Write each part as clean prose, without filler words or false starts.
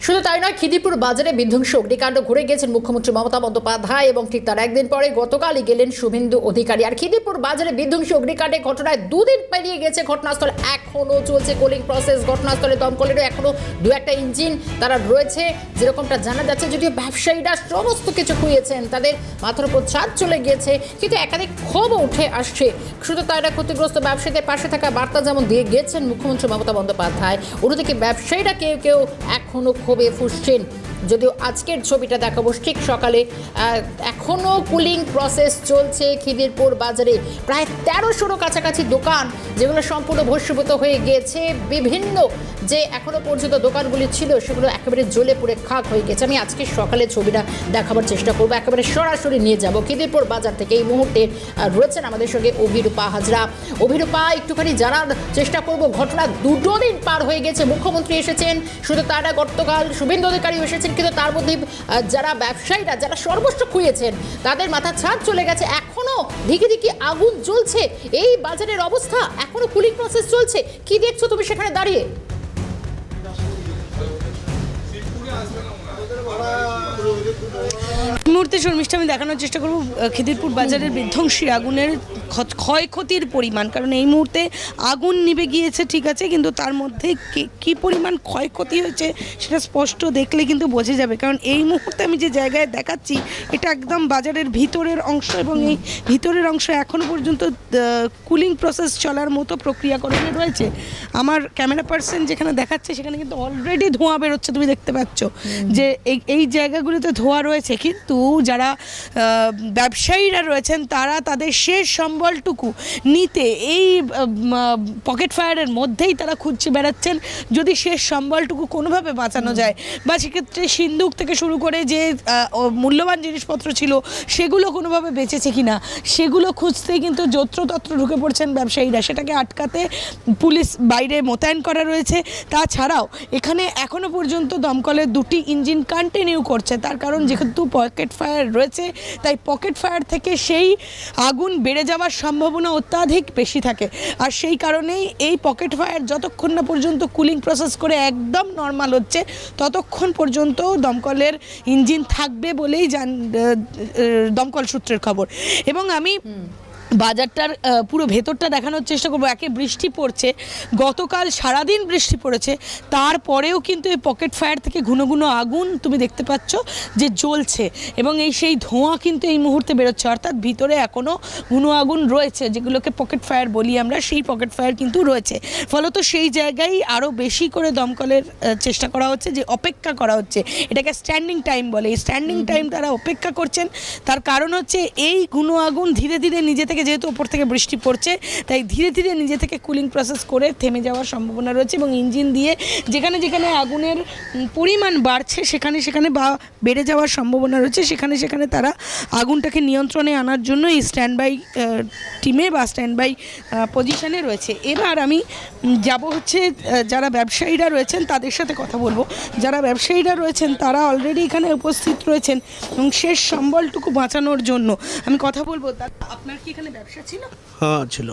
শুধু তাই নয়, খিদিরপুর বাজারে বিধ্বংসী অগ্নিকাণ্ড ঘুরে গেছেন মুখ্যমন্ত্রী মমতা বন্দ্যোপাধ্যায় এবং ঠিক তার একদিন পরে গতকালই গেলেন শুভেন্দু অধিকারী। আর খিদিরপুর বাজারে বিধ্বংসী অগ্নিকাণ্ডের ঘটনায় দুদিন পেরিয়ে গেছে, ঘটনাস্থলে এখনো চলছে কুলিং প্রসেস। ঘটনাস্থলে দমকলেরও এখনো দু একটা ইঞ্জিন তারা রয়েছে, যেরকমটা জানা যাচ্ছে। যদিও ব্যবসায়ীরা সমস্ত কিছু খুইয়েছেন, তাদের মাথার উপর ছাদ চলে গিয়েছে, কিন্তু একাধিক ক্ষোভ উঠে আসছে। শুধু তাই না, ক্ষতিগ্রস্ত ব্যবসায়ীদের পাশে থাকা বার্তা যেমন দিয়ে গেছেন মুখ্যমন্ত্রী মমতা বন্দ্যোপাধ্যায়, অন্যদিকে ব্যবসায়ীরা কেউ কেউ এখনো ক্ষোভে ফুঁসছেন। যদিও আজকের ছবিটা দেখাবো ঠিক সকালে, এখনও কুলিং প্রসেস চলছে খিদিরপুর বাজারে। প্রায় 1300 কাছাকাছি দোকান, যেগুলো সম্পূর্ণ ভস্মীভূত হয়ে গিয়েছে। বিভিন্ন যে এখনও পর্যন্ত দোকানগুলি ছিল, সেগুলো একেবারে জ্বলে পুড়ে খাক হয়ে গেছে। আমি আজকে সকালে ছবিটা দেখাবার চেষ্টা করবো, একেবারে সরাসরি নিয়ে যাব খিদিরপুর বাজার থেকে। এই মুহূর্তে রয়েছেন আমাদের সঙ্গে অভিরূপা হাজরা। অভিরূপা, একটুখানি জানার চেষ্টা করবো, ঘটনা দুটো দিন পার হয়ে গেছে, মুখ্যমন্ত্রী এসেছেন, শুধু তারা গতকাল শুভেন্দু অধিকারী এসেছেন, কিন্তু তার মধ্যে যারা ব্যবসায়ীরা যারা সর্বস্ব খুইয়েছেন তাদের মাথা ছাদ চলে গেছে। এখনো ধিকি ধিকি আগুন জ্বলছে এই বাজারের অবস্থা, এখনো কুলিং প্রসেস চলছে। কি দেখছো তুমি সেখানে দাঁড়িয়ে? মুহূর্তে শর্মিষ্ঠা আমি দেখানোর চেষ্টা করব খিদিরপুর বাজারের বিধ্বংসী আগুনের ক্ষয়ক্ষতির পরিমাণ। কারণ এই মুহূর্তে আগুন নিভে গিয়েছে ঠিক আছে, কিন্তু তার মধ্যে কী পরিমাণ ক্ষয়ক্ষতি হয়েছে সেটা স্পষ্ট দেখলে কিন্তু বোঝা যাবে। কারণ এই মুহূর্তে আমি যে জায়গায় দেখাচ্ছি এটা একদম বাজারের ভিতরের অংশ, এবং এই ভিতরের অংশ এখনও পর্যন্ত কুলিং প্রসেস চলার মতো প্রক্রিয়াকরণে রয়েছে। আমার ক্যামেরা পার্সন যেখানে দেখাচ্ছে সেখানে কিন্তু অলরেডি ধোঁয়া বেরোচ্ছে, তুমি দেখতে পাচ্ছ যে এই জায়গাগুলোতে ধোঁয়া রয়েছে। কিন্তু যারা ব্যবসায়ীরা রয়েছেন তারা তাদের শেষ সম্বলটুকু নিতে এই পকেট ফায়ারের মধ্যেই তারা খুঁজছে বেড়াচ্ছেন, যদি শেষ সম্বলটুকু কোনোভাবে বাঁচানো যায়, বা সেক্ষেত্রে সিন্দুক থেকে শুরু করে যে মূল্যবান জিনিসপত্র ছিল সেগুলো কোনোভাবে বেঁচেছে কিনা সেগুলো খুঁজতেই কিন্তু যত্রতত্র ঢুকে পড়ছেন ব্যবসায়ীরা। সেটাকে আটকাতে পুলিশ বাইরে মোতায়েন করা রয়েছে। তাছাড়াও এখানে এখনও পর্যন্ত দমকলের 2টি ইঞ্জিন কন্টিনিউ করছে, তার কারণ যেহেতু পকেট ফায়ার রয়েছে তাই পকেট ফায়ার থেকে সেই আগুন বেড়ে যাওয়ার সম্ভাবনা অত্যাধিক বেশি থাকে। আর সেই কারণেই এই পকেট ফায়ার যতক্ষণ না পর্যন্ত কুলিং প্রসেস করে একদম নর্মাল হচ্ছে ততক্ষণ পর্যন্ত দমকলের ইঞ্জিন থাকবে বলেই দমকল সূত্রের খবর। এবং আমি বাজারটার পুরো ভেতরটা দেখানোর চেষ্টা করবো। একে বৃষ্টি পড়ছে, গতকাল সারাদিন বৃষ্টি পড়েছে, তারপরেও কিন্তু এই পকেট ফায়ার থেকে ঘন ঘন আগুন তুমি দেখতে পাচ্ছ যে জ্বলছে, এবং সেই ধোঁয়া কিন্তু এই মুহূর্তে বেরোচ্ছে। অর্থাৎ ভিতরে এখনও ঘন আগুন রয়েছে, যেগুলোকে পকেট ফায়ার বলি আমরা, সেই পকেট ফায়ার কিন্তু রয়েছে। ফলত সেই জায়গায় আরও বেশি করে দমকলের চেষ্টা করা হচ্ছে, যে অপেক্ষা করা হচ্ছে, এটাকে স্ট্যান্ডিং টাইম বলে। এই স্ট্যান্ডিং টাইম তারা অপেক্ষা করছেন, তার কারণ হচ্ছে এই ঘন আগুন ধীরে ধীরে নিজে থেকে, যেহেতু ওপর থেকে বৃষ্টি পড়ছে তাই ধীরে ধীরে নিজে থেকে কুলিং প্রসেস করে থেমে যাওয়ার সম্ভাবনা রয়েছে। এবং ইঞ্জিন দিয়ে যেখানে যেখানে আগুনের পরিমাণ বাড়ছে সেখানে সেখানে বা বেড়ে যাওয়ার সম্ভাবনা রয়েছে, সেখানে সেখানে তারা আগুনটাকে নিয়ন্ত্রণে আনার জন্য এই স্ট্যান্ড বাই টিমে বা স্ট্যান্ড বাই পজিশনে রয়েছে। এবার আমি যাব হচ্ছে যারা ব্যবসায়ীরা রয়েছেন তাদের সাথে কথা বলবো। যারা ব্যবসায়ীরা রয়েছেন তারা অলরেডি এখানে উপস্থিত রয়েছেন এবং শেষ সম্বলটুকু বাঁচানোর জন্য আমি কথা বলবো। আপনার কি এখানে ব্যবসা ছিল? হ্যাঁ ছিল।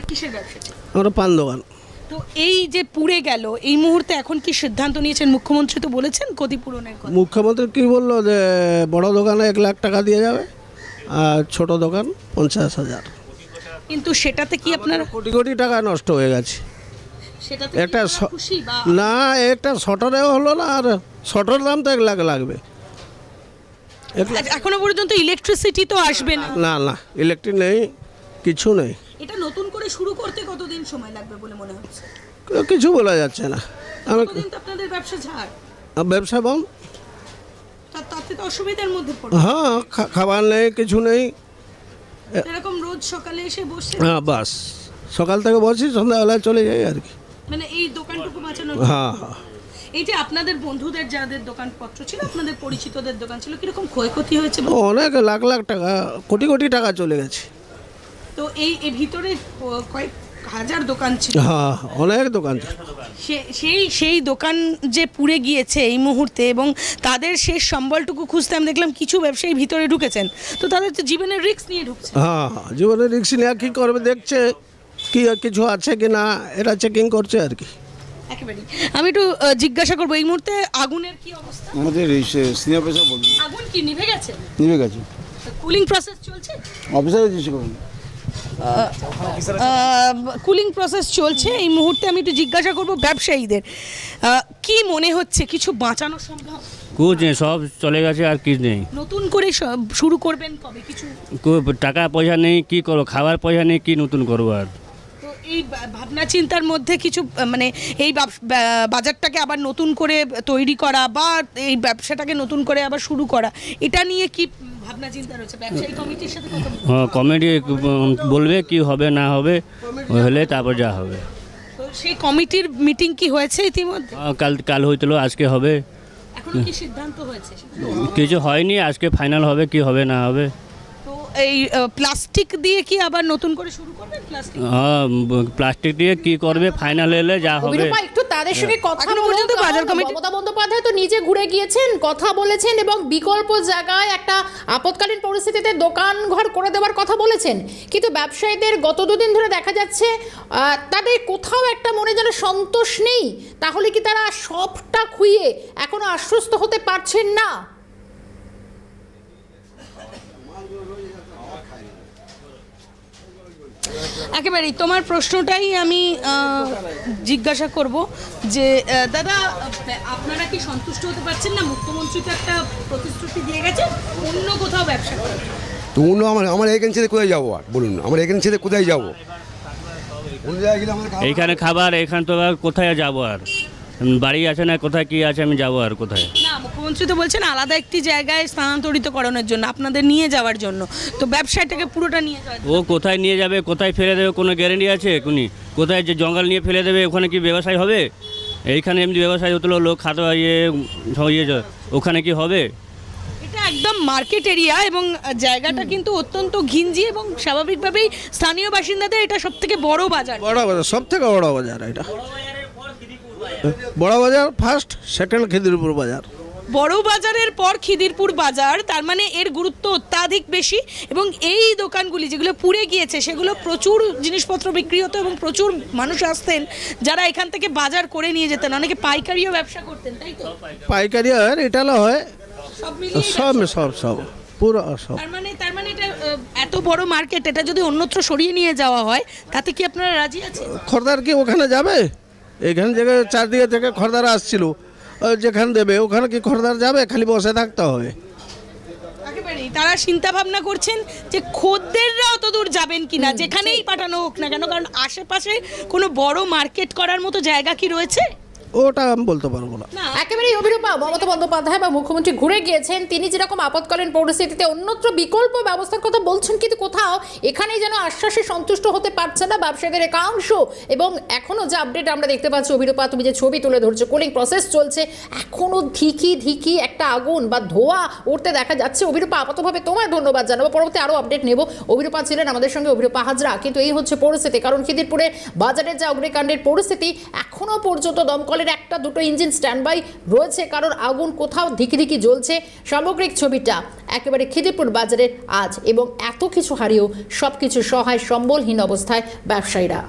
কিসের ব্যবসা ছিল? আমরা পান দোকান। তো এই যে পুড়ে গেল, এই মুহূর্তে এখন কি সিদ্ধান্ত নিয়েছেন? মুখ্যমন্ত্রী তো বলেছেন ক্ষতিপূরণের কথা। মুখ্যমন্ত্রী কি বললো যে বড় দোকানে 1 লাখ টাকা দিয়ে যাবে, আর ছোট দোকান 50,000। কিন্তু সেটাতে কি আপনার কোটি কোটি টাকা নষ্ট হয়ে গেছে। সেটাতে একটা খুশি বা না, একটা শটারেও হলো না, আর শটার দাম তো 1 লাখ লাগবে। এখনো পর্যন্ত ইলেকট্রিসিটি তো আসবে না। না না, ইলেকট্রিক নেই, কিছু নেই। এটা নতুন করে শুরু করতে কতদিন সময় লাগবে বলে মনে হচ্ছে? কিছু বলা যাচ্ছে না। আমি কতদিন তো আপনাদের ব্যবসা ঝাড়, ব্যবসা বন্ধ, তাতে তো অসুবিধার মধ্যে পড়ে। হ্যাঁ, খাবার নেই, কিছু নেই। এরকম রোজ সকালে এসে বসে, হ্যাঁ বাস, সকাল থেকে বসি, সন্ধ্যাবেলায় চলে যাই আর কি। মানে এই দোকানটুকু বাঁচানোর। হ্যাঁ হ্যাঁ। এই যে আপনাদের বন্ধুদের যাদের দোকানপত্র ছিল, আপনাদের পরিচিতদের দোকান ছিল, কিরকম ক্ষয়ক্ষতি হয়েছে? অনেক লাখ লাখ টাকা, কোটি কোটি টাকা চলে গেছে। তো এই ভিতরে কয়েক হাজার দোকান ছিল। হ্যাঁ, অনেক দোকান ছিল। সেই দোকান যে পুড়ে গিয়েছে এই মুহূর্তে, এবং তাদের শেষ সম্বলটুকু খুঁজতে আমি দেখলাম কিছু ব্যবসায়ী ভিতরে ঢুকেছেন। তো তাদের তো জীবনের রিস্ক নিয়ে ঢুকছে। হ্যাঁ হ্যাঁ, জীবনের রিস্ক নিয়ে কী করবে, দেখছে কি কিছু আছে কি না, এরা চেকিং করছে আর কি। একেবারেই। আমি একটু জিজ্ঞাসা করবো এই মুহূর্তে আগুনের কি অবস্থা? আমাদের এই সিনিয়র অফিসার বলুন, আগুন কি নিভে গেছে? নিভে গেছে। কুলিং প্রসেস চলছে? অফিসারে জিজ্ঞেস করুন। কুলিং প্রসেস চলছে এই মুহূর্তে। আমি একটু জিজ্ঞাসা করব ব্যবসায়ীদের, কি মনে হচ্ছে কিছু বাঁচানো সম্ভব? কুছ নেই, সব চলে গেছে আর কিছু নেই। নতুন করে শুরু করবেন কবে? কিছু টাকা পয়সা নেই, কি করবো, খাবার পয়সা নেই, কি নতুন করবো আর। তো এই ভাবনা চিন্তার মধ্যে কিছু মানে এই বাজারটাকে আবার নতুন করে তৈরি করা বা এই ব্যবসাটাকে নতুন করে আবার শুরু করা, এটা নিয়ে কি ভাবনা চিন্তা রয়েছে? ব্যবসায়ী কমিটির সাথে কথা বলছেন? হ্যাঁ, কমিটি বলবে কি হবে না হবে, ওই হলে তারপর যা হবে। তো সেই কমিটির মিটিং কি হয়েছে ইতিমধ্যে? কাল হইছিল, আজকে হবে। এখনো কি সিদ্ধান্ত হয়েছে? কিছু হয়নি, আজকে ফাইনাল হবে কি হবে না হবে। তো এই প্লাস্টিক দিয়ে কি আবার নতুন করে শুরু করবেন? প্লাস্টিক হ্যাঁ, প্লাস্টিক দিয়ে কি করবে, ফাইনাল এলে যা হবে। অভিরূপা, একটু তাদের সঙ্গে কথা এখনো বলো, পর্যন্ত বাজার কারণ কমিটি- মমতা বন্দ্যোপাধ্যায় তো নিজে ঘুরে গিয়েছেন, কথা বলেছেন এবং বিকল্প জায়গায় একটা আপৎকালীন পরিস্থিতিতে দোকান ঘর করে দেওয়ার কথা বলেছেন। কিন্তু ব্যবসায়ীদের গত দুদিন ধরে দেখা যাচ্ছে তাদের কোথাও একটা মনে যেন সন্তোষ নেই। তাহলে কি তারা সবটা খুইয়ে এখনো আশ্বস্ত হতে পারছেন না? একেবারেই তোমার প্রশ্নটাই আমি জিজ্ঞাসা করব যে দাদা, আপনারা কি সন্তুষ্ট হতে পারছেন না? মুখ্যমন্ত্রী তো একটা প্রতিশ্রুতি দিয়ে গেছে অন্য কোথাও ব্যবসা করার। তো অন্য আমার এখান ছেড়ে কোথায় যাবো? আর বলুন, আমার এখান ছেড়ে কোথায় যাবো? অন্য জায়গায় গেলে আমাদের এইখানে খাবার, এখানে তো আর কোথায় যাবো আর, বাড়ি আছে না, কোথায় কি আছে, আমি যাবো আর কোথায়? না, মুখ্যমন্ত্রী তো বলছেন আলাদা একটি জায়গায় স্থানান্তরিত করানোর জন্য, আপনাদের নিয়ে যাওয়ার জন্য। তো ব্যবসাটাকে পুরোটা নিয়ে যাওয়ার ও কোথায় নিয়ে যাবে, কোথায় ফেলে দেবে, কোনো গ্যারেন্টি আছে? কোথায় যে জঙ্গল নিয়ে ফেলে দেবে, ওখানে কি ব্যবসায় হবে? এইখানে এমনি ব্যবসায় হতো, লোক খাতো ওখানে কি হবে? এটা একদম মার্কেট এরিয়া এবং জায়গাটা কিন্তু অত্যন্ত ঘিঞ্জি এবং স্বাভাবিকভাবেই স্থানীয় বাসিন্দাদের এটা সবথেকে বড় বাজার। বড় বাজার, সব থেকে বড় বাজার এটা। বড় বাজার ফার্স্ট, সেকেন্ড খিদিরপুর বাজার। বড় বাজারের পর খিদিরপুর বাজার, তার মানে এর গুরুত্ব অত্যাধিক বেশি। এবং এই দোকানগুলি যেগুলো পুড়ে গিয়েছে সেগুলো প্রচুর জিনিসপত্র বিক্রি হতো এবং প্রচুর মানুষ আসতেন যারা এখান থেকে বাজার করে নিয়ে যেতেন। অনেকে পাইকারিও ব্যবসা করতেন, তাই তো? পাইকারি হয়, রিটেলও হয়, সব মিলিয়ে সব পুরো সব। তার মানে এটা এত বড় মার্কেট, এটা যদি অন্যত্র সরিয়ে নিয়ে যাওয়া হয় তাতে কি আপনারা রাজি আছেন? খরিদ্দার কি ওখানে যাবে? এখান থেকে চারদিকে থেকে খরিদ্দার আসছিল, যেখানে দেবে ওখানে কি খরিদ্দার যাবে? খালি বসে থাকতে হবে। একেবারেই তারা চিন্তা ভাবনা করছেন যে খদ্দেররা অত দূর যাবেন কিনা, যেখানেই পাঠানো হোক না কেন, কারণ আশেপাশে কোনো বড় মার্কেট করার মতো জায়গা কি রয়েছে? ওটা আমি বলতে পারবো না। একেবারেই অভিরূপা, মমতা বন্দ্যোপাধ্যায় বা মুখ্যমন্ত্রী ঘুরে গিয়েছেন, তিনি যেরকম আপৎকালীন পরিস্থিতিতে অন্যত্র বিকল্প ব্যবস্থার কথা বলছেন, কিন্তু কোথাও এখানেই যেন আশ্বাসে সন্তুষ্ট হতে পারছে না ব্যবসায়ীদের একাংশ। এবং এখনও যে আপডেট আমরা দেখতে পাচ্ছি অভিরূপা, তুমি যে ছবি তুলে ধরছো, কুলিং প্রসেস চলছে, এখনও ধিকি একটা আগুন বা ধোঁয়া উঠতে দেখা যাচ্ছে। অভিরূপা, আপাতভাবে তোমায় ধন্যবাদ জানাবো, পরবর্তী আরও আপডেট নেব। অভিরূপা ছিলেন আমাদের সঙ্গে, অভিরূপা হাজরা। কিন্তু এই হচ্ছে পরিস্থিতি, কারণ খিদিরপুরের বাজারের যে অগ্নিকাণ্ডের পরিস্থিতি, এখনও পর্যন্ত দমকলের একটা দুটো ইঞ্জিন স্ট্যান্ড বাই রয়েছে, কারণ আগুন কোথাও ধিকি জ্বলছে। সামগ্রিক ছবিটা একেবারে খিদিরপুর বাজারের আজ, এবং এত কিছু হারিয়েও সব কিছু সহায় সম্বলহীন অবস্থায় ব্যবসায়ীরা।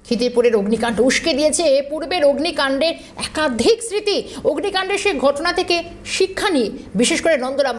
খিদিরপুরের অগ্নিকাণ্ড উস্কে দিয়েছে পূর্বের অগ্নিকাণ্ডের একাধিক স্মৃতি। অগ্নিকাণ্ডের সে ঘটনা থেকে শিক্ষা নিয়ে, বিশেষ করে নন্দরাম